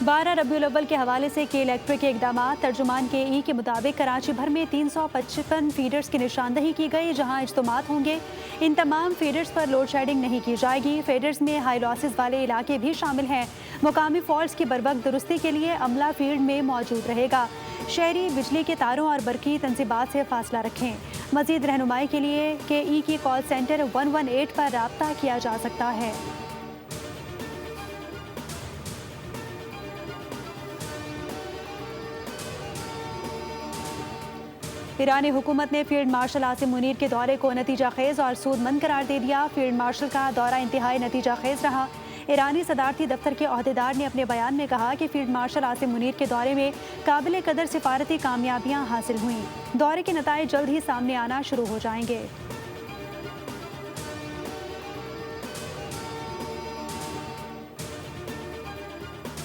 12 ربیع الاول کے حوالے سے کے الیکٹرک کے اقدامات۔ ترجمان کے ای کے مطابق کراچی بھر میں 355 فیڈرز کی نشاندہی کی گئی جہاں اجتماعات ہوں گے۔ ان تمام فیڈرز پر لوڈ شیڈنگ نہیں کی جائے گی۔ فیڈرز میں ہائی لاسز والے علاقے بھی شامل ہیں۔ مقامی فالٹس کی بروقت درستی کے لیے عملہ فیلڈ میں موجود رہے گا۔ شہری بجلی کے تاروں اور برقی تنصیبات سے فاصلہ رکھیں۔ مزید رہنمائی کے لیے کے ای کی کال سینٹر 118 پر رابطہ کیا جا سکتا ہے۔ ایرانی حکومت نے فیلڈ مارشل عاصم منیر کے دورے کو نتیجہ خیز اور سود مند قرار دے دیا۔ فیلڈ مارشل کا دورہ انتہائی نتیجہ خیز رہا۔ ایرانی صدارتی دفتر کے عہدیدار نے اپنے بیان میں کہا کہ فیلڈ مارشل عاصم منیر کے دورے میں قابل قدر سفارتی کامیابیاں حاصل ہوئیں۔ دورے کے نتائج جلد ہی سامنے آنا شروع ہو جائیں گے۔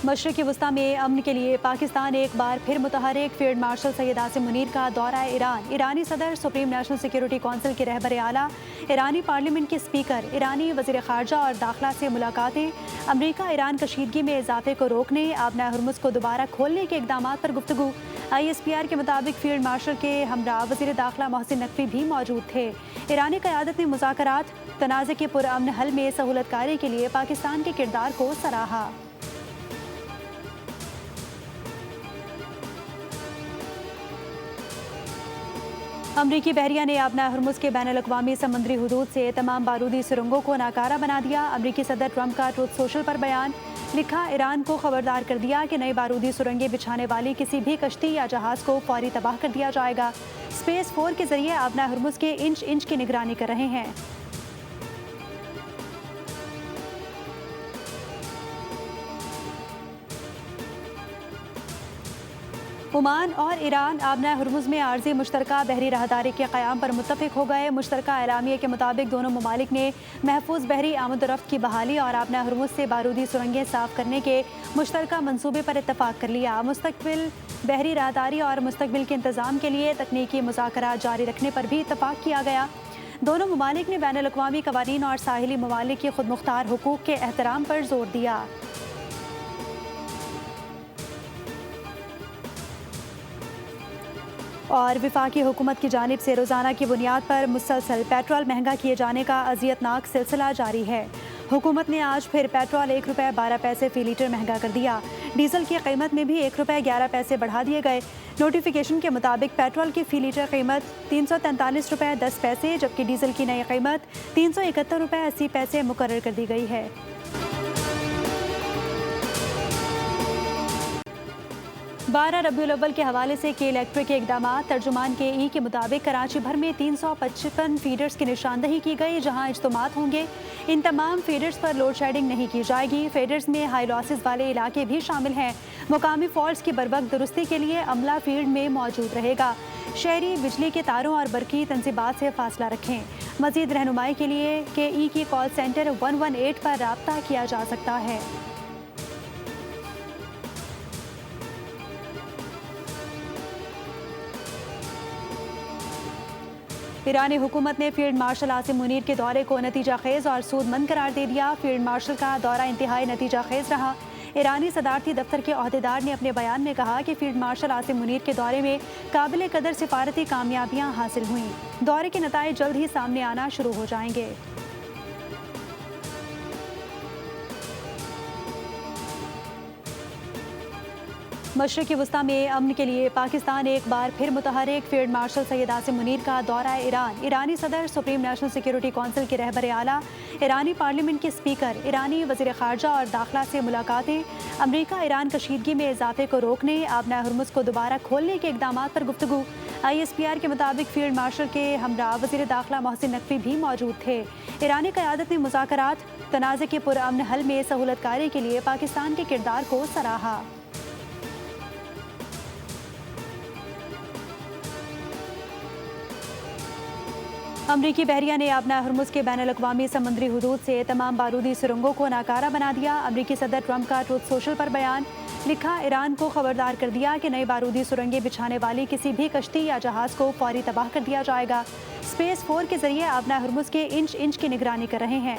مشرقی وسطی میں امن کے لیے پاکستان ایک بار پھر متحرک۔ فیلڈ مارشل سید عاصم منیر کا دورہ ایران۔ ایرانی صدر، سپریم نیشنل سیکیورٹی کونسل کے رہبر اعلیٰ، ایرانی پارلیمنٹ کے اسپیکر، ایرانی وزیر خارجہ اور داخلہ سے ملاقاتیں۔ امریکہ ایران کشیدگی میں اضافے کو روکنے، آبنۂ ہرمز کو دوبارہ کھولنے کے اقدامات پر گفتگو۔ ISPR کے مطابق فیلڈ مارشل کے ہمراہ وزیر داخلہ محسن نقوی بھی موجود تھے۔ ایرانی قیادت نے مذاکرات، تنازع کے پرامن حل میں سہولت کاری کے لیے پاکستان کے کردار کو سراہا۔ امریکی بحریہ نے آبنۂ ہرمز کے بین الاقوامی سمندری حدود سے تمام بارودی سرنگوں کو ناکارہ بنا دیا۔ امریکی صدر ٹرمپ کا ٹروتھ سوشل پر بیان، لکھا ایران کو خبردار کر دیا کہ نئی بارودی سرنگیں بچھانے والی کسی بھی کشتی یا جہاز کو فوری تباہ کر دیا جائے گا۔ اسپیس 4 کے ذریعے آبنۂ ہرمز کے انچ انچ کی نگرانی کر رہے ہیں۔ عمان اور ایران آبنۂ ہرمز میں عارضی مشترکہ بحری راہداری کے قیام پر متفق ہو گئے۔ مشترکہ اعلامیے کے مطابق دونوں ممالک نے محفوظ بحری آمد و رفت کی بحالی اور آبنۂ ہرمز سے بارودی سرنگیں صاف کرنے کے مشترکہ منصوبے پر اتفاق کر لیا۔ مستقبل بحری راہداری اور مستقبل کے انتظام کے لیے تکنیکی مذاکرات جاری رکھنے پر بھی اتفاق کیا گیا۔ دونوں ممالک نے بین الاقوامی قوانین اور ساحلی ممالک کی خود مختار حقوق کے احترام پر زور دیا۔ اور وفاقی حکومت کی جانب سے روزانہ کی بنیاد پر مسلسل پیٹرول مہنگا کیے جانے کا اذیت ناک سلسلہ جاری ہے۔ حکومت نے آج پھر پیٹرول 1 روپے 12 پیسے فی لیٹر مہنگا کر دیا۔ ڈیزل کی قیمت میں بھی 1 روپے 11 پیسے بڑھا دیے گئے۔ نوٹیفیکیشن کے مطابق پیٹرول کی فی لیٹر قیمت 343 روپے 10 پیسے جبکہ ڈیزل کی نئی قیمت 371 روپے 80 پیسے مقرر کر دی گئی ہے۔ 12 ربیع الاول کے حوالے سے کے الیکٹرک کے اقدامات۔ ترجمان کے ای کے مطابق کراچی بھر میں 355 فیڈرز کی نشاندہی کی گئی جہاں اجتماعات ہوں گے۔ ان تمام فیڈرز پر لوڈ شیڈنگ نہیں کی جائے گی۔ فیڈرز میں ہائی لاسز والے علاقے بھی شامل ہیں۔ مقامی فالٹس کی بروقت درستی کے لیے عملہ فیلڈ میں موجود رہے گا۔ شہری بجلی کے تاروں اور برقی تنصیبات سے فاصلہ رکھیں۔ مزید رہنمائی کے لیے کے ای کی کال سینٹر 118 پر رابطہ کیا جا سکتا ہے۔ ایرانی حکومت نے فیلڈ مارشل عاصم منیر کے دورے کو نتیجہ خیز اور سود مند قرار دے دیا۔ فیلڈ مارشل کا دورہ انتہائی نتیجہ خیز رہا۔ ایرانی صدارتی دفتر کے عہدیدار نے اپنے بیان میں کہا کہ فیلڈ مارشل عاصم منیر کے دورے میں قابل قدر سفارتی کامیابیاں حاصل ہوئیں۔ دورے کے نتائج جلد ہی سامنے آنا شروع ہو جائیں گے۔ مشرقی وسطی میں امن کے لیے پاکستان ایک بار پھر متحرک۔ فیلڈ مارشل سید عاصم منیر کا دورہ ایران۔ ایرانی صدر، سپریم نیشنل سیکیورٹی کونسل کے رہبر اعلیٰ، ایرانی پارلیمنٹ کے اسپیکر، ایرانی وزیر خارجہ اور داخلہ سے ملاقاتیں۔ امریکہ ایران کشیدگی میں اضافے کو روکنے، آبنۂ ہرمز کو دوبارہ کھولنے کے اقدامات پر گفتگو۔ ISPR کے مطابق فیلڈ مارشل کے ہمراہ وزیر داخلہ محسن نقوی بھی موجود تھے۔ ایرانی قیادت نے مذاکرات، تنازع کے پرامن حل میں سہولت کاری کے لیے پاکستان کے کردار کو سراہا۔ امریکی بحریہ نے آبنۂ ہرمز کے بین الاقوامی سمندری حدود سے تمام بارودی سرنگوں کو ناکارہ بنا دیا۔ امریکی صدر ٹرمپ کا ٹروتھ سوشل پر بیان، لکھا ایران کو خبردار کر دیا کہ نئی بارودی سرنگیں بچھانے والی کسی بھی کشتی یا جہاز کو فوری تباہ کر دیا جائے گا۔ اسپیس 4 کے ذریعے آبنۂ ہرمز کے انچ انچ کی نگرانی کر رہے ہیں۔